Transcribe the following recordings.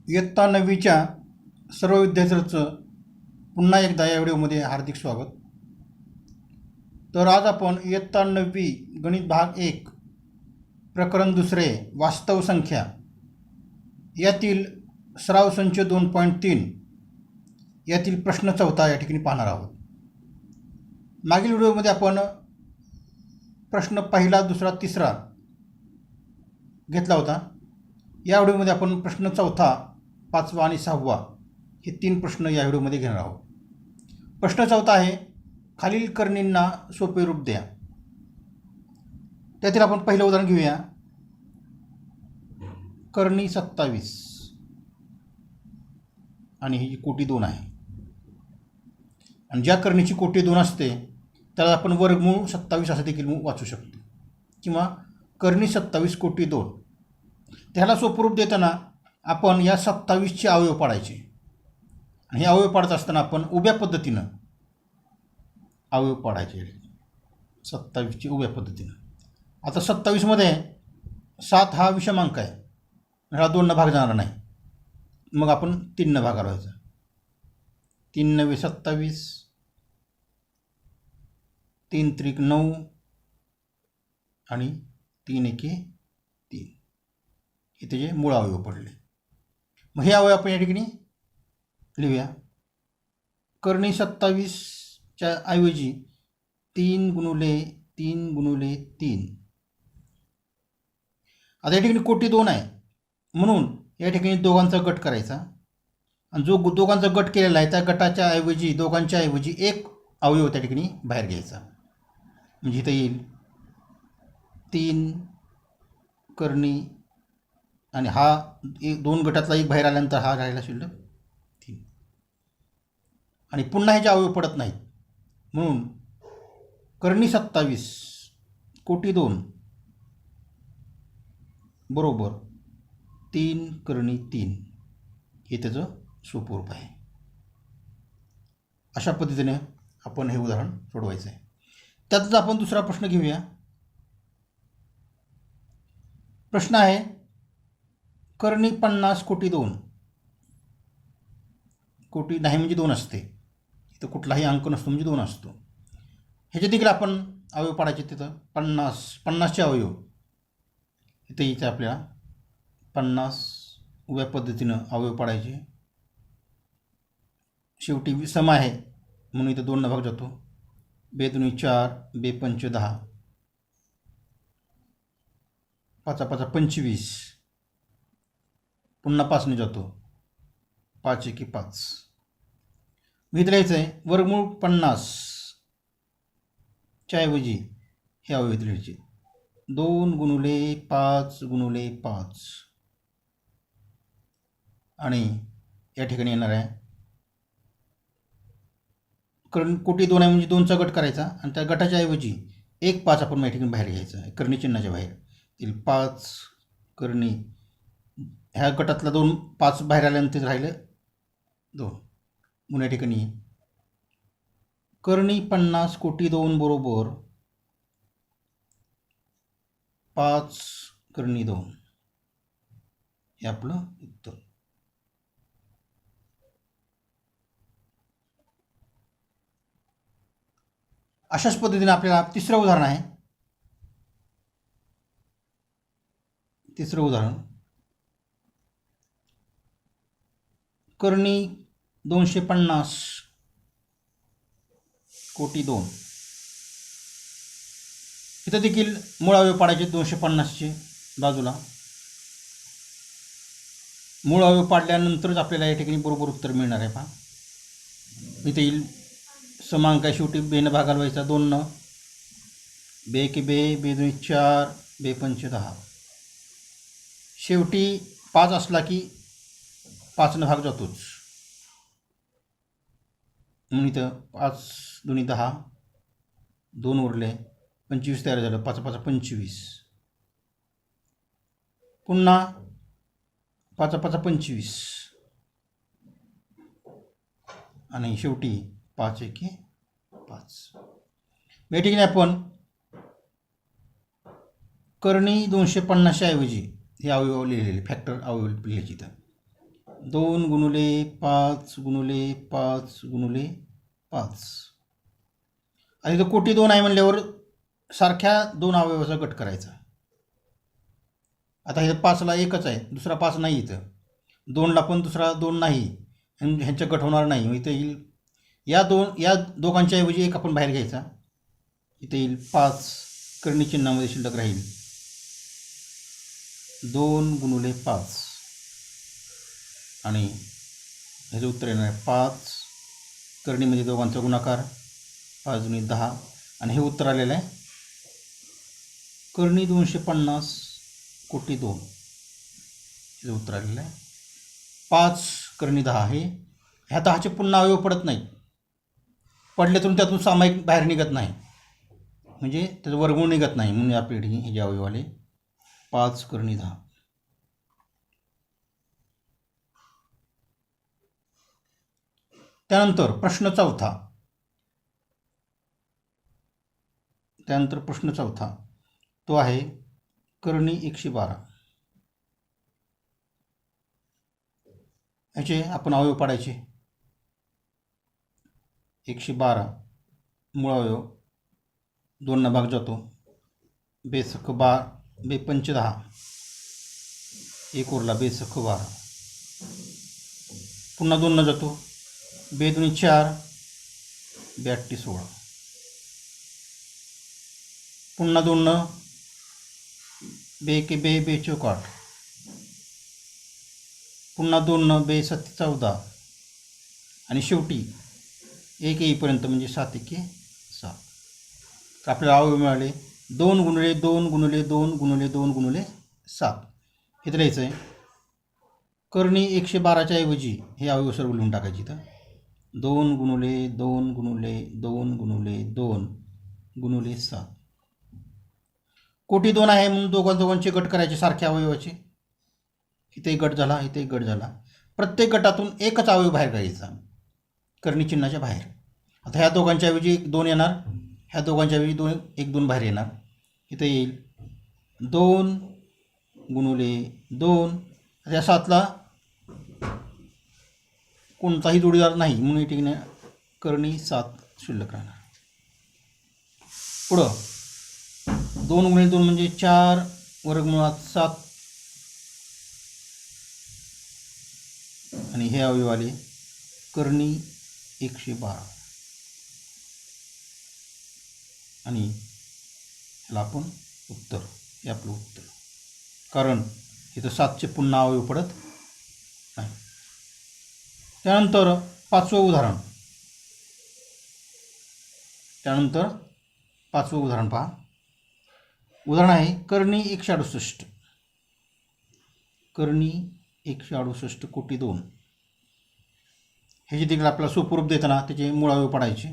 इयत्ता 9वीच्या सर्व विद्यार्थ्यांचं पुन्हा एकदा या व्हिडिओमध्ये हार्दिक स्वागत. तर आज आपण इयत्ता 9वी गणित भाग 1 प्रकरण 2 वास्तव संख्या यातील सराव संच 2.3 यातील प्रश्न 4 या ठिकाणी पाहणार आहोत. मागील व्हिडिओमध्ये आपण प्रश्न 1, 2, 3 घेतला होता. या व्हिडिओमध्ये आपण प्रश्न 4, 5 आणि 6 हे 3 प्रश्न या व्हिडिओमध्ये घेणार आहोत. प्रश्न 4 आहे, खालील करणींना सोपे रूप द्या. त्यातील आपण पहिलं उदाहरण घेऊया. करणी 27 आणि ही कोटी 2 आहे. आणि ज्या करणीची कोटी 2 असते त्याला आपण वर्गमूळ 27 असं देखील वाचू शकतो, किंवा करणी 27 कोटी 2. त्याला सोपं रूप देताना आपण या 27चे अवयव पाडायचे. आणि हे अवयव पाडत असताना आपण उभ्या पद्धतीनं अवयव पाडायचे. 27ची उभ्या पद्धतीनं. आता 27मध्ये 7 हा विषमांक आहे, ह्याला 2 भाग जाणार नाही, मग आपण 3 भागाला व्हायचा. 3 9 27, 3 त्रिक 9 आणि 3 1 3 हे त्याचे मूळ अवयव पडले. मग हे अवयव आपण या ठिकाणी लिहूया. करणी 27च्या ऐवजी 3 × 3 × 3. आता या ठिकाणी कोटी 2 आहे म्हणून या ठिकाणी दोघांचा गट करायचा. आणि जो दोघांचा गट केलेला आहे त्या गटाच्या ऐवजी दोघांच्या ऐवजी एक अवयव त्या ठिकाणी बाहेर घ्यायचा. म्हणजे इथं येईल 3 करणी आणि हा 2 गटातला एक बाहेर आल्यानंतर हा राहिला शिल्लक 3. आणि पुन्हा ह्याचे अवयव पडत नाहीत म्हणून करणी 27 कोटी 2 बरोबर 3 करणी 3 हे त्याचं सोपं रूप आहे. अशा पद्धतीने आपण हे उदाहरण सोडवायचं आहे. त्यातच आपण दुसरा प्रश्न घेऊया. प्रश्न आहे, करणी 50 कोटी 2. कोटी नाही म्हणजे 2 असते, इथं कुठलाही अंक नसतो म्हणजे 2 असतो. ह्याचे देखील आपण अवयव पाडायचे. तिथं 50चे अवयव इथं यायचं आपल्याला. 50 उभ्या पद्धतीनं अवयव पाडायचे. शेवटी सम आहे म्हणून इथं 2 भाग जातो. 2 दूनी 4, 2 पंच 10, 5 5 25, पुन्हा 5ने जातो. 5 1 5. इथं लिहायचं आहे वर्गमूळ 50च्या ऐवजी हे अवयव इथं लिहायचे. 2 × 5 × 5 आणि या ठिकाणी येणार आहे कोटी 2 आहे म्हणजे 2चा गट करायचा. आणि त्या गटाच्या ऐवजी 1 5 आपण या ठिकाणी बाहेर घ्यायचा आहे, करणी चिन्हाच्या बाहेर. 5 करणी ह्या गटातला 2 5 बाहेर आल्यानंतर राहिलं 2 म्हणून या ठिकाणी करणी 50 कोटी 2 बरोबर 5 करणी 2 हे आपलं उत्तर. अशाच पद्धतीने आपल्याला तिसरं उदाहरण आहे. तिसरं उदाहरण करणी 250 कोटी 2. इथं देखील मूळ अवयव पाडायचे 250चे बाजूला. मूळ अवयव पाडल्यानंतरच आपल्याला या ठिकाणी बरोबर उत्तर मिळणार आहे. पहा इथे येईल समांक आहे, शेवटी 2 भागाला व्हायचा. 2 2 1 2, 2 दूनी 4, 2 पंच 10. शेवटी 5 असला की 5ने भाग जातोच म्हणून इथं 5 दूनी 10, 2 उरले 25 तयार झालं. 5 5 25, पुन्हा 5 5 25 आणि शेवटी 5 1 5. या ठिकाणी आपण करणी 250च्या ऐवजी हे अवयव लिहिलेले फॅक्टर अवयव लिहायचे. तर 2 गुणुले 5 गुणुले 5 गुणुले 5. आणि इथं कोटी 2 आहे म्हणल्यावर सारख्या 2 अवयवाचा गट करायचा. आता इथं 5ला एकच आहे, दुसरा 5 नाही. इथं 2ला पण दुसरा 2 नाही, आणि ह्यांच्या गट होणार नाही. मग इथं येईल या दोघांच्या ऐवजी एक आपण बाहेर घ्यायचा. इथे येईल 5 कर्णी चिन्हामध्ये शिल्लक राहील. 2 गुणुले 5 आणि ह्याचं उत्तर येणार आहे 5 कर्णीमध्ये दोघांचा गुणाकार 5 गुणिले 10. आणि हे उत्तर आलेलं आहे कर्णी 250 कोटी 2. हे उत्तर आलेलं आहे 5 कर्णी 10. ह्या 10चे पुन्हा अवयव पडत नाहीत. पडल्यातून त्यातून सामायिक बाहेर निघत नाही, म्हणजे त्याचं वर्गमूळ निघत नाही, म्हणून या पिढी हे जे अवयव आले 5 कर्णी 10. त्यानंतर प्रश्न चौथा तो आहे कर्णी 112. ह्याचे आपण अवयव पाडायचे. 112 मूळ अवयव 2 भाग जातो. बेसख 12 बेपंच 10 1 उरला बेसख 12. पुन्हा 2 जातो. बेदुनी 4 बेअट्टी 16. पुन्हा 2 बे बे बेचोक 8. पुन्हा 2 बे 7 14. आणि शेवटी 1 येईपर्यंत म्हणजे 7 1 7. तर आपल्याला अवयव मिळाले 2 गुणुले 2 गुणुले 2 गुणुले 2 गुणुले 7. इथं लिहायचं आहे कर्णी 112च्या ऐवजी हे अवयव सर्व लिहून टाकायची. तर 2 गुणुले 2 गुणुले 2 गुणुले 2 गुणुले 7. कोटी 2 आहे म्हणून दोघांचे गट करायचे सारख्या अवयवाचे. इथे एक गट झाला, इथे एक गट झाला. प्रत्येक गटातून एकच अवयव बाहेर काढायचा कर्णी चिन्हाच्या बाहेर. आता ह्या दोघांच्या ऐवजी 2 येणार, ह्या दोघांच्या ऐवजी 1 2 बाहेर येणार. इथे येईल 2 गुणुले 2. या 7ला कोणताही जोडीदार नाही म्हणून या ठिकाणी कर्णी 7 शिल्लक राहणार. पुढं 2 गुणिले 2 म्हणजे 4 वर्गमुळात 7. आणि हे अवयव आले कर्णी 112. आणि ह्याला आपण उत्तर, हे आपलं उत्तर, कारण इथं 7चे पुन्हा अवयव पडत नाही. त्यानंतर 5वं उदाहरण. पहा. उदाहरण आहे कर्णी 168. कर्णी 168 कोटी 2. ह्याची देखील आपल्याला सोपं रूप देताना त्याचे मूळ अवयव पडायचे.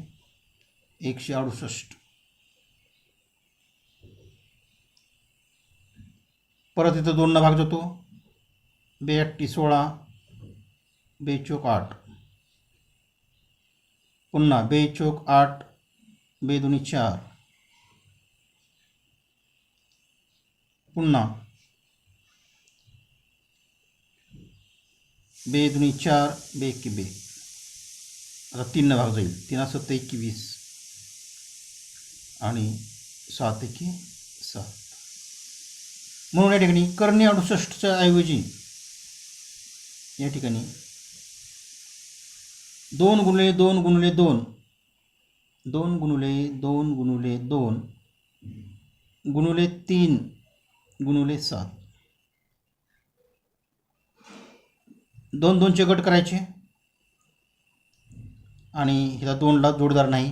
168 परत इथं 2 भाग जातो. बेअट्टी 16 बेचोक 8. पुन्हा बेचोक 8 बेदुनी 4. पुन्हा बेदुनी 4 बेकी बे. आता 3 भाग जाईल. 3 7 21 आणि 7 1 7. म्हणून या ठिकाणी कर्णी 68च्या ऐवजी या ठिकाणी 2 गुणुले 2 गुणुले 2 2 गुणुले 2 गुणुले 2 गुणुले 3 गुणुले 7. 2 2चे गट करायचे. आणि ह्याला 2ला जोडदार नाही.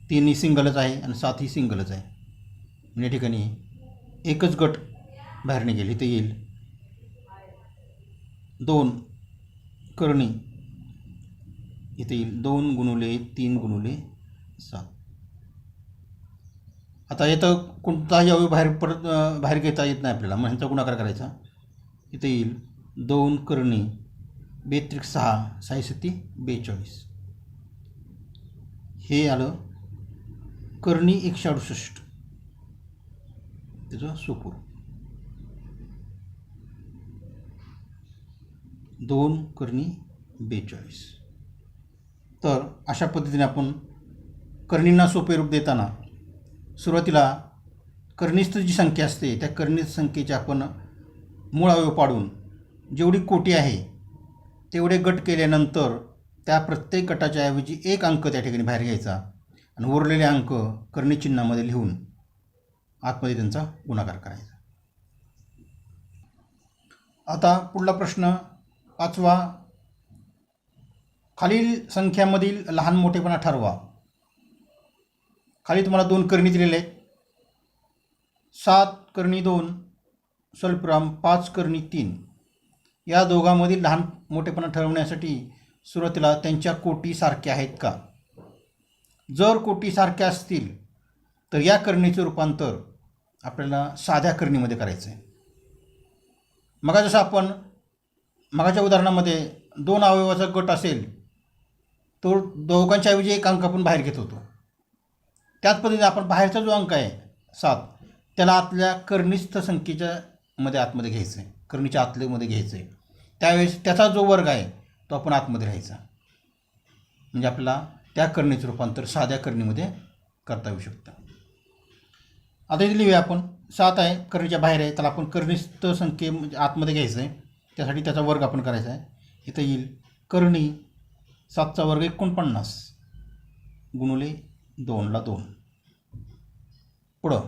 3 ही सिंगलच आहे आणि 7 ही सिंगलच आहे. या ठिकाणी एकच गट बाहेर निघेल. इथे येईल 2 कर्णी. इथे येईल 2 गुणुले 3 गुणुले 7. आता येतं कोणताही अवयव बाहेर घेता येत नाही आपल्याला, मग ह्यांचा गुणाकार करायचा. इथे येईल 2 कर्णी 2 6 6 42. हे आलं कर्णी 168 त्याचं सोपूर. 2 कर्णी 42. तर अशा पद्धतीने आपण कर्णींना सोपे रूप देताना सुरुवातीला कर्णिस्थ जी संख्या असते त्या कर्णिस्थ संख्येचे आपण मूळ अवयव पाडून जेवढी कोटी आहे तेवढे गट केल्यानंतर त्या प्रत्येक गटाच्या ऐवजी एक अंक त्या ठिकाणी बाहेर घ्यायचा आणि उरलेले अंक कर्णी चिन्हामध्ये लिहून आतमध्ये त्यांचा गुणाकार करायचा. आता पुढला प्रश्न 5वा. खालील संख्यामधील लहान मोठेपणा ठरवा. खाली तुम्हाला 2 कर्णी दिलेले आहेत. 7 कर्णी 2 स्वल्पविराम 5 कर्णी 3. या दोघांमधील लहान मोठेपणा ठरवण्यासाठी सुरुवातीला त्यांच्या कोटी सारख्या आहेत का. जर कोटी सारख्या असतील तर या करणीचे रूपांतर आपल्याला साध्या करणीमध्ये करायचं आहे. जसं आपण मगाच्या उदाहरणामध्ये 2 अवयवाचा गट असेल तो दोघांच्या ऐवजी एक अंक आपण बाहेर घेत होतो. त्याच पद्धतीने आपण बाहेरचा जो अंक आहे 7 त्याला आतल्या कर्णिस्थ संख्येच्या आतमध्ये घ्यायचं आहे, कर्णीच्या आतल्यामध्ये घ्यायचं आहे. त्यावेळेस त्याचा जो वर्ग आहे तो आपण आतमध्ये राहायचा. म्हणजे आपल्याला त्या करणीचं रूपांतर साध्या करणीमध्ये करता येऊ शकतं. आता इथे लिहूया आपण. 7 आहे, करणीच्या बाहेर आहे, त्याला आपण कर्णिस्थ संख्ये आतमध्ये घ्यायचं आहे. त्यासाठी त्याचा वर्ग आपण करायचा आहे. इथं येईल कर्णी 7चा वर्ग 49 गुणुले 2ला 2. पुढं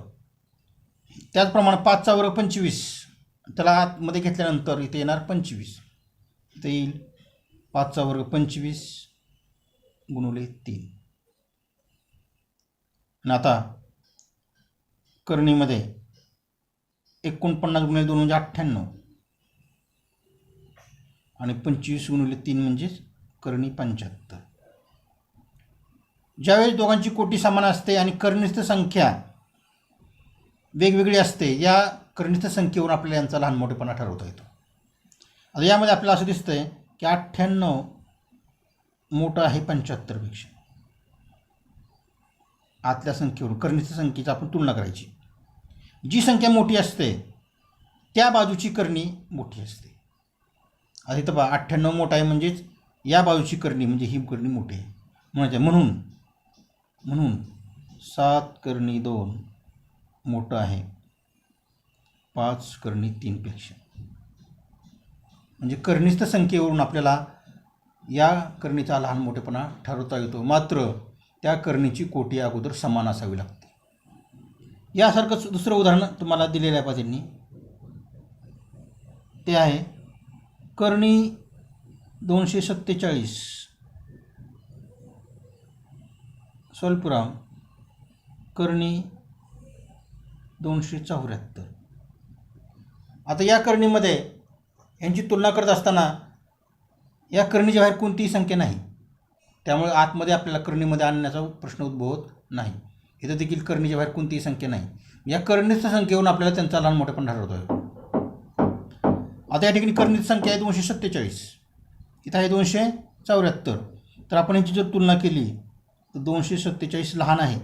त्याचप्रमाणे 5चा वर्ग 25, त्याला आतमध्ये घेतल्यानंतर इथे येणार 25. इथे येईल 5चा वर्ग 25 गुणुले 3. आणि आता करणीमध्ये 49 गुणिले 2 म्हणजे 98 आणि 25 गुणिले 3 म्हणजेच कर्णी 75. ज्यावेळेस दोघांची कोटी समान असते आणि कर्णिस्थ संख्या वेगवेगळी असते, या कर्णिस्थ संख्येवरून आपल्याला यांचा लहान मोठेपणा ठरवता येतो. आता यामध्ये आपल्याला असं दिसतंय की 98 मोठं आहे 75 पेक्षा. आतल्या संख्येवरून कर्णिस्थ संख्येची आपण तुलना करायची. जी संख्या मोठी असते त्या बाजूची कर्णी मोठी असते. आता इथं पहा 98 मोठा आहे म्हणजेच या बाजूची कर्णी म्हणजे ही कर्णी मोठी आहे. म्हणून 7 कर्णी 2 मोठं आहे 5 कर्णी 3 पेक्षा. म्हणजे कर्णिस्थ संख्येवरून आपल्याला या कर्णीचा लहान मोठेपणा ठरवता येतो. मात्र त्या कर्णीची कोटी अगोदर समान असावी लागते. यासारखं दुसरं उदाहरण तुम्हाला दिलेलं आहे त्यांनी. ते आहे कर्णी 247 स्वल्पविराम कर्णी 274. आता या करणीमध्ये यांची तुलना करत असताना या करणीच्या बाहेर कोणतीही संख्या नाही, त्यामुळे आतमध्ये आपल्याला करणीमध्ये आणण्याचा प्रश्न उद्भवत नाही. इथं देखील करणीच्या बाहेर कोणतीही संख्या नाही. या कर्णिस्थ संख्येवरून आपल्याला त्यांचा लहान मोठेपणा ठरवतो. आता या ठिकाणी कर्णिस्थ संख्या आहे 247, इथं आहे 274. तर आपण यांची जर तुलना केली तर 247 लहान आहे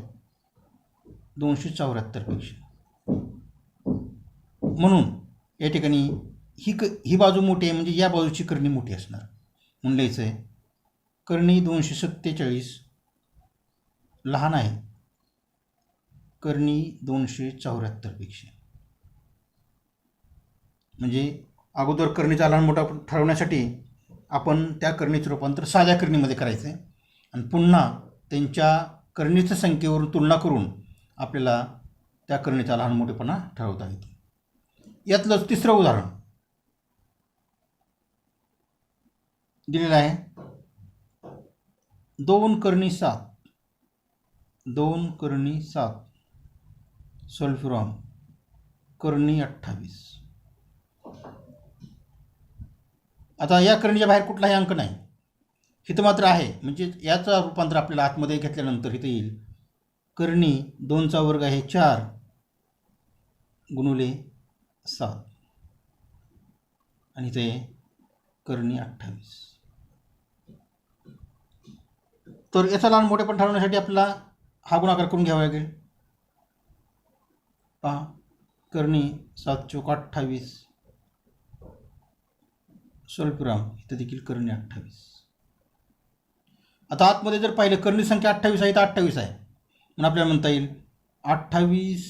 274 पेक्षा. म्हणून या ठिकाणी ही बाजू मोठी आहे म्हणजे या बाजूची कर्णी मोठी असणार. म्हणून लिहायचं आहे कर्णी 247 लहान आहे कर्णी 274 पेक्षा. म्हणजे अगोदर करणीचा लहान मोठा ठरवण्यासाठी आपण त्या करणीचं रूपांतर साध्या करणीमध्ये करायचं आहे आणि पुन्हा त्यांच्या करणीच्या संख्येवरून तुलना करून आपल्याला त्या करणीचा लहान मोठेपणा ठरवता येतो. यातलंच तिसरं उदाहरण दिलेलं आहे. 2 कर्णी 7 स्वल्पविराम कर्णी 28. आता या करणीच्या बाहेर कुठलाही अंक नाही, इथं मात्र आहे. म्हणजे याचा रूपांतर आपल्याला आतमध्ये घेतल्यानंतर इथं येईल कर्णी 2चा वर्ग आहे 4 गुणुले 7 आणि इथे कर्णी 28. तर याचा लहान मोठेपण ठरवण्यासाठी आपल्याला हा गुणाकार करून घ्यावा लागेल. पहा कर्णी 7 चौक 28 स्वल्पविराम, इथं देखील कर्णी 28. आता आतमध्ये जर पाहिलं कर्णी संख्या 28 आहे तर 28 आहे, म्हणून आपल्याला म्हणता येईल 28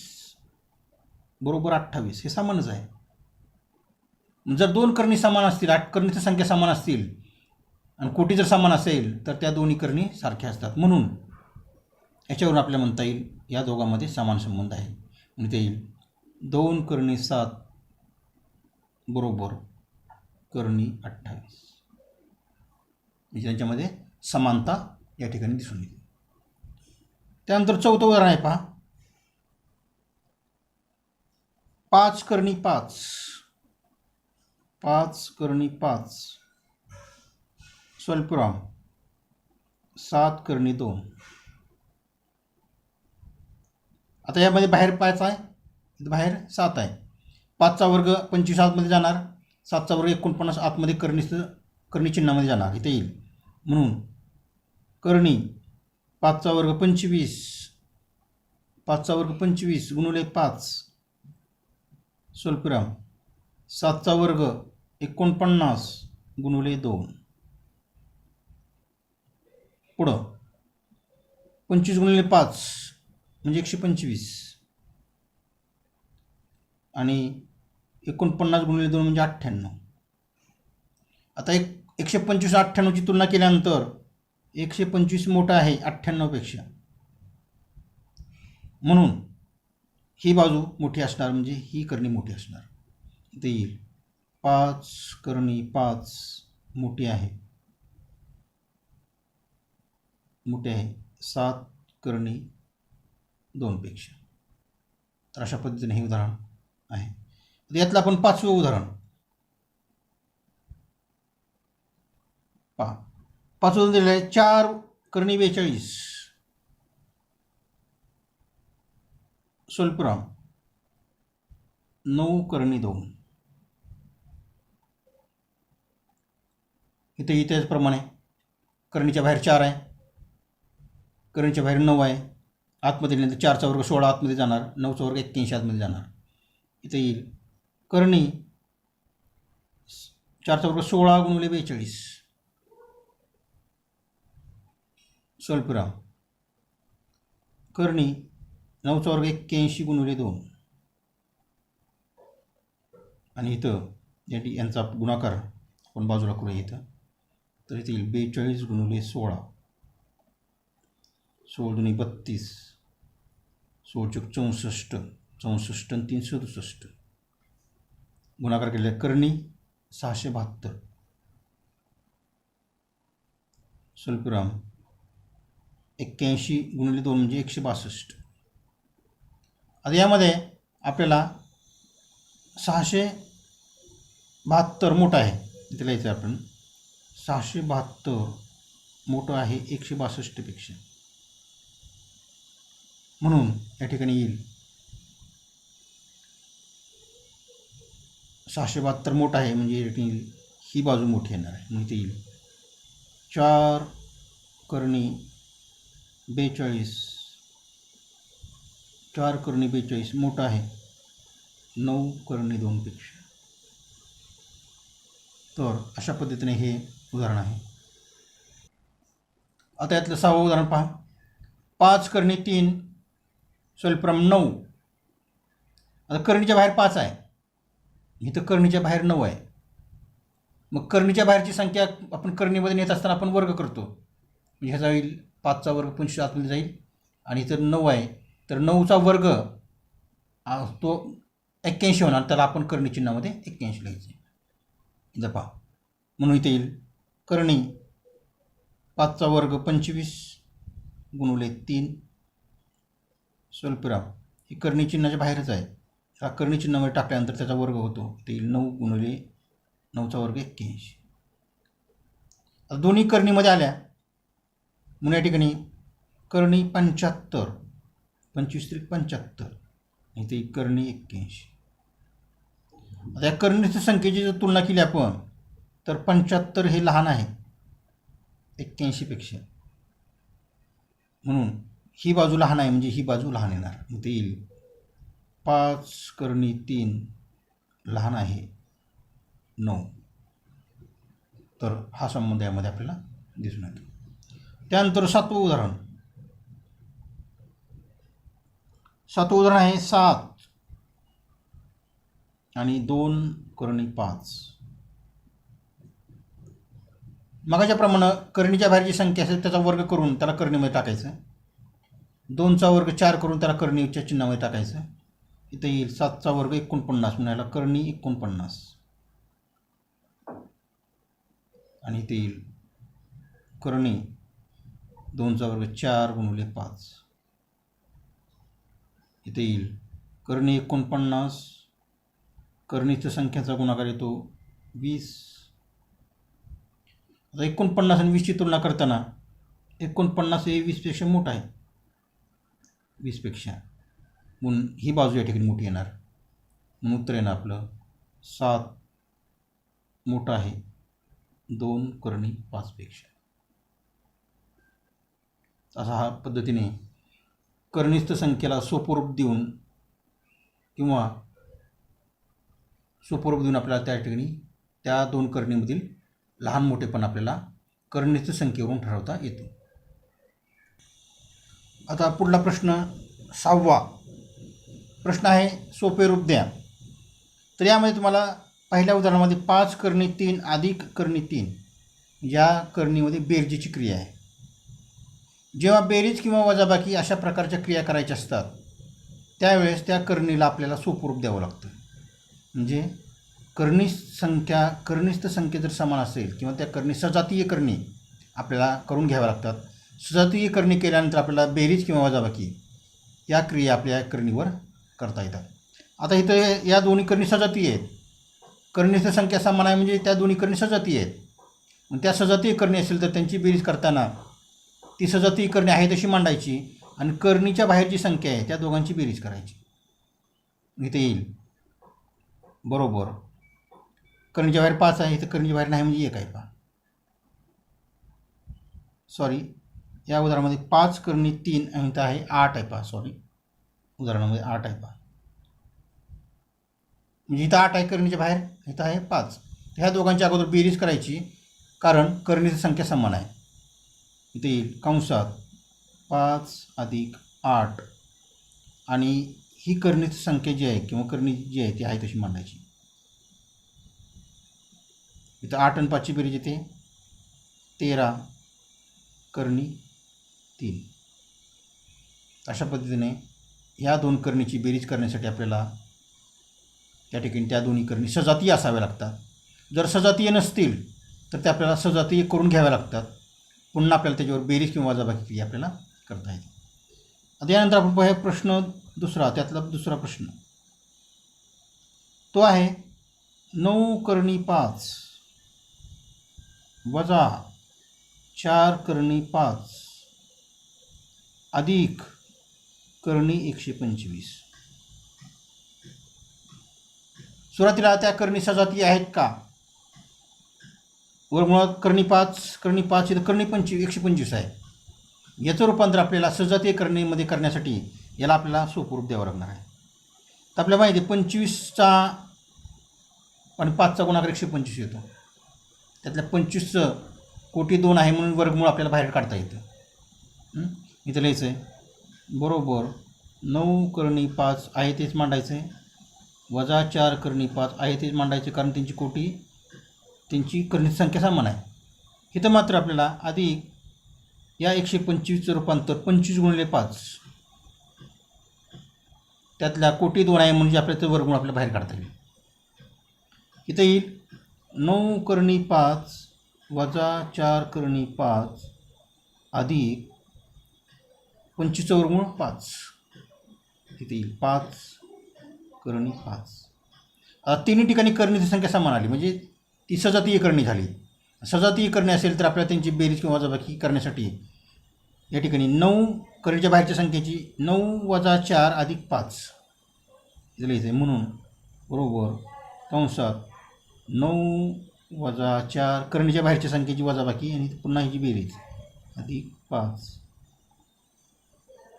बरोबर 28 हे समानच आहे. जर दोन कर्णी समान असतील, 8 कर्णीची संख्या समान असतील आणि कोटी जर समान असेल तर त्या दोन्ही कर्णी सारख्या असतात, म्हणून याच्यावरून आपल्याला म्हणता येईल या दोघांमध्ये समान संबंध आहे. म्हणून ते येईल 2 कर्णी 7 बरोबर कर्णी 28. म्हणजे त्यांच्यामध्ये समानता या ठिकाणी दिसून येते. त्यानंतर चौथं उदाहरण आहे पहा. 5 कर्णी 5, 5 कर्णी 5 स्वल्पविराम 7 कर्णी 2. आता यामध्ये बाहेर 5 आहे, बाहेर 7 आहे. 5चा वर्ग 25 आतमध्ये जाणार, 7चा वर्ग 49 आतमध्ये कर्णी चिन्हामध्ये जाणार, इथे येईल. म्हणून कर्णी 5चा वर्ग 25, 5चा वर्ग 25 गुणिले 5 स्वल्पविराम 7चा वर्ग 49 गुणिले 2. पुढं 25 गुणिले 5 म्हणजे 125 आणि 49 गुणिले 2 म्हणजे 98. आता 125 98ची तुलना केल्यानंतर 125 मोठा आहे 98पेक्षा, म्हणून ही बाजू मोठी असणार, म्हणजे ही कर्णी मोठी असणार. इथे येईल 5 कर्णी 5 मोठी आहे 7 कर्णी 2पेक्षा. तर अशा पद्धतीने हे उदाहरण आहे. यातलं आपण 5वं उदाहरण पहा. 5वं उदाहरण दिलेलं आहे 4 कर्णी 42 स्वल्पविराम 9 कर्णी 2. इथे त्याचप्रमाणे कर्णीच्या बाहेर 4 आहे, कर्णीच्या बाहेर 9 आहे, आतमध्ये दिल्यानंतर 4चा वर्ग 16 आतमध्ये जाणार, 9चा वर्ग 81 आतमध्ये जाणार. इथे येईल कर्णी 4चा वर्ग 16 गुणिले 42 स्वल्पविराम कर्णी 9चा वर्ग 81 गुणिले 2. आणि इथं यांचा गुणाकार आपण बाजूला करूया इथं. तर इथे येईल 42 गुणिले 16, 16 दुनी 32, 16 64, 64 आणि 3 67. गुणाकार केलेला कर्णी 672 स्वल्पविराम 81 गुणिले 2 म्हणजे 162. आता यामध्ये आपल्याला 672 मोठं आहे, इथे लिहायचं आपण 672 मोठं आहे 162पेक्षा, म्हणून या ठिकाणी येईल 672 मोठं आहे म्हणजे या ठिकाणी ही बाजू मोठी येणार आहे. म्हणून इथे येईल 4 कर्णी 42, 4 कर्णी 42 मोठं आहे 9 कर्णी 2पेक्षा. तर अशा पद्धतीने हे उदाहरण आहे. आता यातलं 6वं उदाहरण पहा. 5 कर्णी 3 स्वल्पविराम 9. आता कर्णीच्या बाहेर 5 आहे, इथं कर्णीच्या बाहेर 9 आहे. मग कर्णीच्या बाहेरची संख्या आपण कर्णीमध्ये नेत असताना आपण वर्ग करतो, म्हणजे ह्याचा होईल 5चा वर्ग 25 आतमध्ये जाईल आणि इथं 9 आहे तर 9चा वर्ग तो 81 होणार, त्याला आपण कर्णी चिन्हामध्ये 81 लिहायचं आहे. इथं पहा. म्हणून इथे येईल कर्णी 5चा वर्ग 25 गुणिले 3 स्वल्पविराम ही कर्णी चिन्हाच्या बाहेरच आहे, हा कर्णी चिन्हामध्ये टाकल्यानंतर त्याचा वर्ग होतो, इथे येईल 9 गुणिले 9चा वर्ग 81. आता दोन्ही कर्णीमध्ये आल्या म्हणून या ठिकाणी कर्णी 75, 25 त्रिक 75, इथे कर्णी 81. आता या कर्णीच्या संख्येची जर तुलना केली आपण तर 75 हे लहान आहे 81पेक्षा, म्हणून ही बाजू लहान आहे म्हणजे ही बाजू लहान येणार. इथे येईल 5 कर्णी 3 लहान आहे 9. तर हा संबंध यामध्ये आपल्याला दिसून येतो. त्यानंतर सातवं उदाहरण आहे 7 आणि 2 करणी 5. मगाच्याप्रमाणे करणीच्या बाहेरची संख्या असेल त्याचा वर्ग करून त्याला करणीमध्ये टाकायचं. 2चा वर्ग 4 करून त्याला करणीच्या चिन्हामध्ये टाकायचं. इथे येईल 7चा वर्ग 49 म्हणायला करणी 49 आणि इथे येईल करणी 2चा वर्ग 4 गुणिले 5. इथे येईल करणी 49 करणीच्या संख्याचा गुणाकार येतो 20. आता 49 आणि 20ची तुलना करताना 49 हे 20पेक्षा मोठा आहे. 20पेक्षा म्हणून ही बाजू या ठिकाणी मोठी येणार. म्हणून उत्तर येणार आपलं 7 मोठा आहे 2 करणी 5पेक्षा. असा हा पद्धतीने करणीस्थ संख्येला सोपरूप देऊन किंवा सोपरूप देऊन आपल्याला त्या ठिकाणी त्या 2 करणीमधील लहान मोठेपण आपल्याला करणीस्थ संख्येवरून ठरवता येतो. आता पुढला प्रश्न 6वा प्रश्न आहे सोपे रूप द्या. तर यामध्ये तुम्हाला पहिल्या उदाहरणामध्ये 5 करणी 3 अधिक करणी 3 या करणीमध्ये बेरजेची क्रिया आहे. जेव्हा बेरीज किंवा वजाबाकी अशा प्रकारच्या क्रिया करायच्या असतात त्यावेळेस त्या करणीला आपल्याला सोपरूप द्यावं लागतं. म्हणजे करणीस्थ संख्या जर समान असेल किंवा त्या करणी सजातीय करणी आपल्याला करून घ्याव्या लागतात. सजातीय करणी केल्यानंतर आपल्याला बेरीज किंवा वजाबाकी या क्रिया आपल्या करणीवर करता येतात. आता इथं या दोन्ही करणी सजातीय आहेत. करणीस्थ संख्या समान आहे म्हणजे त्या दोन्ही करणी सजातीय आहेत. मग त्या सजातीय करणी असेल तर त्यांची बेरीज करताना ती सजातीय करणी आहे तशी मांडायची आणि करणीच्या बाहेर जी संख्या आहे त्या दोघांची बेरीज करायची. इथे येईल बरोबर करणीच्या बाहेर 5 आहे, इथं करणीच्या बाहेर नाही म्हणजे 1 आहे. पहा सॉरी या उदाहरणामध्ये 5 करणी 3 आणि इथं आहे 8 आहे. पहा सॉरी उदाहरणामध्ये 8 आहे. पहा म्हणजे इथं 8 आहे करणीच्या बाहेर, इथं आहे 5. ह्या दोघांच्या अगोदर बेरीज करायची कारण करणीची संख्या समान आहे. इथे येईल कंसात 5 अधिक 8 आणि ही करणीची संख्या जी आहे किंवा करणी जी आहे ती आहे तशी मांडायची. इथं 8 आणि 5ची बेरीज येते 13 करणी 3. अशा पद्धतीने ह्या 2 करणीची बेरीज करण्यासाठी आपल्याला त्या ठिकाणी त्या दोन्ही करणी सजातीय असाव्या लागतात. जर सजातीय नसतील तर ते आपल्याला सजातीय करून घ्याव्या लागतात. पुन्हा आपल्याला त्याच्यावर बेरीज किंवा वजाबाकी क्रिया आपल्याला करता येते. आता यानंतर आपण पाहूया प्रश्न दुसरा. त्यातला दुसरा प्रश्न तो आहे 9 करणी 5 वजा 4 करणी 5 अधिक करणी 125. सुरुवातीला त्या करणी सजातीय आहेत का? वर्गमुळात करणी 5 इथं करणी 125 आहे. याचं रूपांतर आपल्याला सजातीय करणीमध्ये करण्यासाठी याला आपल्याला सोपरूप द्यावं लागणार आहे. तर आपल्याला माहिती आहे 25चा आणि 5चा गुणाकार 125 येतो. त्यातल्या 25चं कोटी 2 आहे म्हणून वर्गमूळ आपल्याला बाहेर काढता येतं. इथं लिहायचं आहे बरोबर 9 करणी 5 आहे तेच मांडायचं आहे वजा 4 करणी 5 आहे तेच मांडायचे कारण त्यांची करणीची संख्या समान आहे. इथं मात्र आपल्याला अधिक या 125चं रूपांतर 25 गुणिले 5 त्यातल्या कोटी 2 आहे म्हणजे आपल्याचं वर्गमूळ आपल्याला बाहेर काढता येईल. इथं येईल 9 करणी 5 वजा 4 करणी 5 अधिक 25चं वर्गमूळ 5. इथे येईल 5 करणी 5. आता तिन्ही ठिकाणी करणीची संख्या समान आली म्हणजे ती सजातीय करणी झाली. सजातीय करणी असेल तर आपल्याला त्यांची बेरीज किंवा वजाबाकी करण्यासाठी या ठिकाणी 9 करणीच्या बाहेरच्या संख्येची 9 वजा 4 अधिक 5 इथे लिहायचं आहे. म्हणून बरोबर कंसात 9 वजा 4 करणीच्या बाहेरच्या संख्येची वजाबाकी आणि पुन्हा ह्याची बेरीज अधिक 5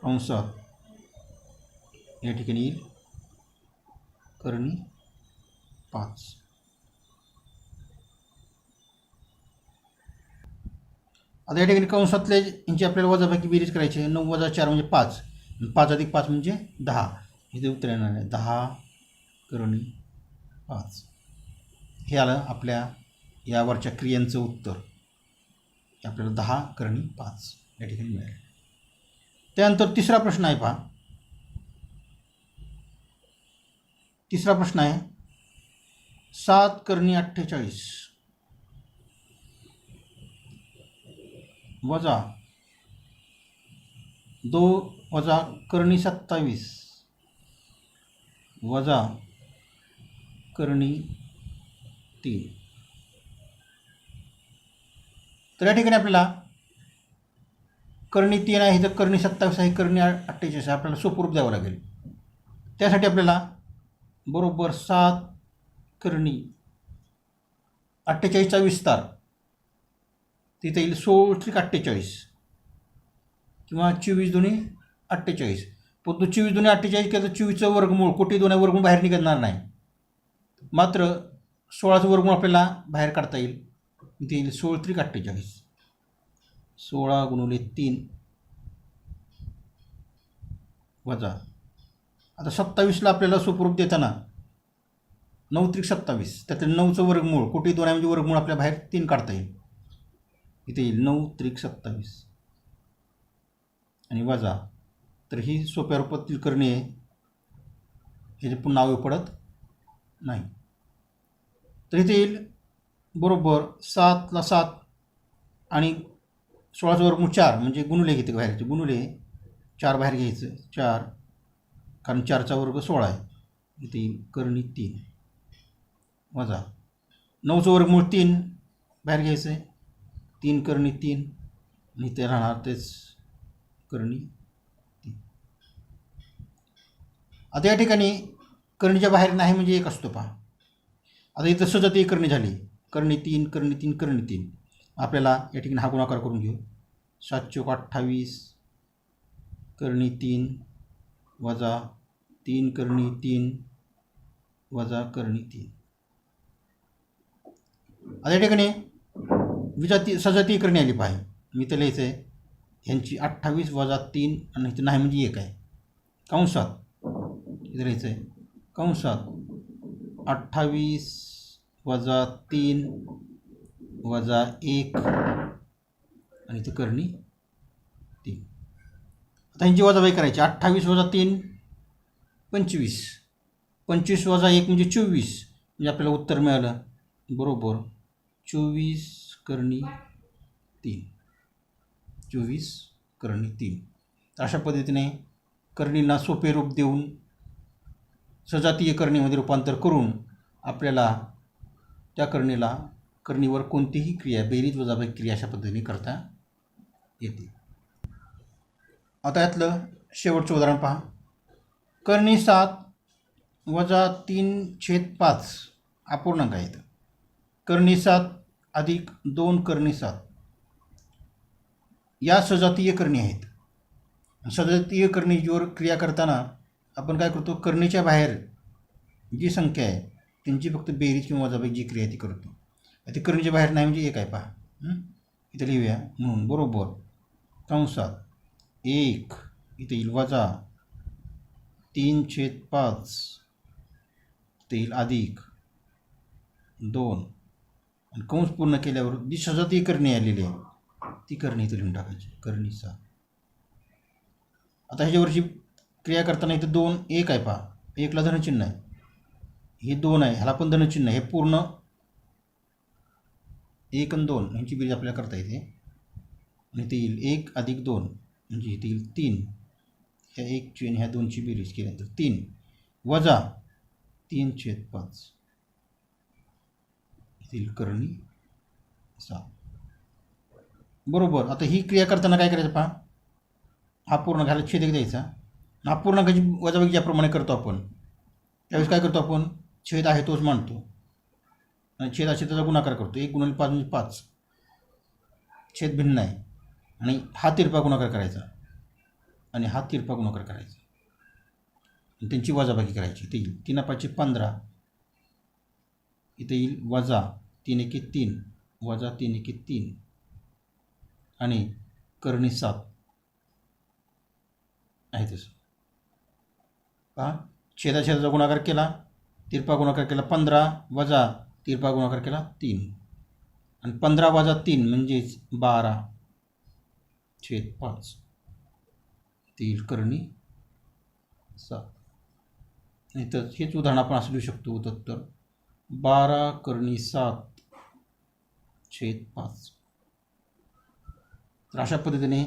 कंसात या ठिकाणी येईल करणी 5. आता या ठिकाणी कंसातले यांची आपल्याला वजाबाकी बेरीज करायची आहे. 9 वजा 4 म्हणजे 5, 5 अधिक 5 म्हणजे 10. इथे उत्तर येणार आहे 10 करणी 5. हे आलं आपल्या यावरच्या क्रियांचं उत्तर. आपल्याला 10 करणी 5 या ठिकाणी मिळाले. त्यानंतर तिसरा प्रश्न आहे पहा. तिसरा प्रश्न आहे 7 करणी 48 वजा 2 वजा करणी 27 वजा करणी 3. तर या ठिकाणी आपल्याला करणी 3 आहे तर करणी 27 आहे, करणी 48 आहे, आपल्याला सोपं रूप द्यावं लागेल. त्यासाठी आपल्याला बरोबर 7 करणी 48चा विस्तार तिथे येईल 16 48 किंवा 24 दुनी 48. परंतु 24 दुनी 48 केलं तर 24चं वर्गमूळ कोटी 2 वर्गमूळ बाहेर निघणार नाही. मात्र 16चं वर्गमूळ आपल्याला बाहेर काढता येईल. इथे येईल 16 48 16 गुणिले 3 वजा आता 27ला आपल्याला सोपरूप देताना 9 त्रिक 27 त्यातले 9चं वर्गमूळ कोटी 2 म्हणजे वर्गमूळ आपल्या बाहेर 3 काढता येईल. इथे येईल 9 त्रिक 27 आणि वजा. तर ही सोप्या रूपातील करणी आहे, ह्याचे पुन्हा नाव पडत नाही. तर इथे येईल बरोबर 7ला 7 आणि 16चं वर्गमूळ 4 म्हणजे गुणुले घेते बाहेरचे, गुणुले 4 बाहेर घ्यायचं 4 कारण 4चा वर्ग 16 आहे. इथे येईल करणी 3 वजा 9चं वर्गमूळ 3 बाहेर घ्यायचं आहे 3 करणी 3 आणि ते राहणार तेच करणी 3. आता या ठिकाणी करणीच्या बाहेर नाही म्हणजे 1 असतो पहा. आता इथं सजातीय करणी झाली, करणी 3 करणी 3 करणी 3. आपल्याला या ठिकाणी हा गुणाकार करून घेऊ. 7 चौक 28 करणी 3 वजा 3 करणी 3 वजा करणी 3. आता या ठिकाणी सजातीय करणी आली पाहिजे. मी तर लिहायचं आहे ह्यांची 28 वजा 3 आणि इथं नाही म्हणजे 1 आहे कंसात. इथं लिहायचं आहे कंसात 28 वजा 3 वजा 1 आणि इथं करणी 3. आता ह्यांची वजाबाकी करायची. 28 वजा 3 25, 25 वजा 1 म्हणजे 24 म्हणजे आपल्याला उत्तर मिळालं बरोबर 24 करणी 3. 24 करणी 3. तर अशा पद्धतीने करणींना सोपे रूप देऊन सजातीय करणीमध्ये रूपांतर करून आपल्याला त्या करणीवर कोणतीही क्रिया बेरीज वजाबाकी क्रिया अशा पद्धतीने करता येते. आता यातलं शेवटचं उदाहरण पहा. करणी 7 वजा 3/5 अपूर्णांक आहेत. करणी 7 अधिक 2 करणी 7 या सजातीय करणी आहेत. सजातीय करणीवर क्रिया करताना आपण काय करतो, करणीच्या बाहेर जी संख्या आहे त्यांची फक्त बेरीज किंवा वजाबाकी जी क्रिया ती करतो. ती करणीच्या बाहेर नाही म्हणजे 1 आहे पहा. इथे लिहूया म्हणून बरोबर कंसात 1 इथे येईल वजा 3/5 इथे येईल अधिक 2 आणि कंस पूर्ण केल्यावर जी सजातीय करणी आलेली आहे ती करणी इथे लिहून टाकायची करणी 7. आता ह्याच्यावरची क्रिया करताना इथे 2 1 आहे पहा, 1ला धनचिन्ह आहे, हे 2 आहे ह्याला पण धनचिन्ह आहे. हे पूर्ण 1 आणि 2 यांची बेरीज आपल्याला करता येते आणि ते येईल 1 अधिक 2 म्हणजे इथे येईल 3. ह्या 1ची आणि ह्या 2ची बेरीज केल्यानंतर 3 वजा 3/5 येईल करणी 7 बरोबर. आता ही क्रिया करताना काय करायचं पहा, हा पूर्णांकाला छेद एक द्यायचा. हा पूर्णांकाची वजाबाकी ज्याप्रमाणे करतो आपण त्यावेळेस काय करतो आपण छेद आहे तोच मांडतो आणि छेद असे त्याचा गुणाकार करतो. 1 गुणिले 5 म्हणजे 5, छेद भिन्न आहे आणि हा तिरपा गुणाकार करायचा आणि हा तिरपा गुणाकार करायचा आणि त्यांची वजाबाकी करायची. ते येईल 3/5 15 इथे येईल वजा 3 1 3 वजा 3 1 3 आणि कर्णी 7 आहे तसं. पहा, छेदाछेदाचा गुणाकार केला, तिरपा गुणाकार केला 15 वजा तिरपा गुणाकार केला 3 आणि 15 वजा 3 म्हणजेच 12/5 तील कर्णी 7. नाही तर हेच उदाहरण आपण असं लिहू शकतो उत्तर 12 कर्णी 7/5. तर अशा पद्धतीने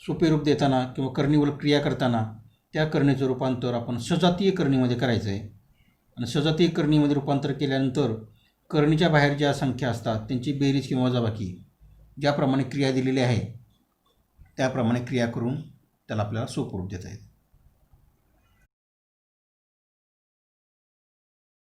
सोपे रूप देताना किंवा करणीवर क्रिया करताना त्या करणीचं रूपांतर आपण सजातीय करणीमध्ये करायचं आहे. आणि सजातीय करणीमध्ये रूपांतर केल्यानंतर करणीच्या बाहेर ज्या संख्या असतात त्यांची बेरीज किंवा वजाबाकी ज्याप्रमाणे क्रिया दिलेली आहे त्याप्रमाणे क्रिया करून त्याला आपल्याला सोपं रूप देता येईल.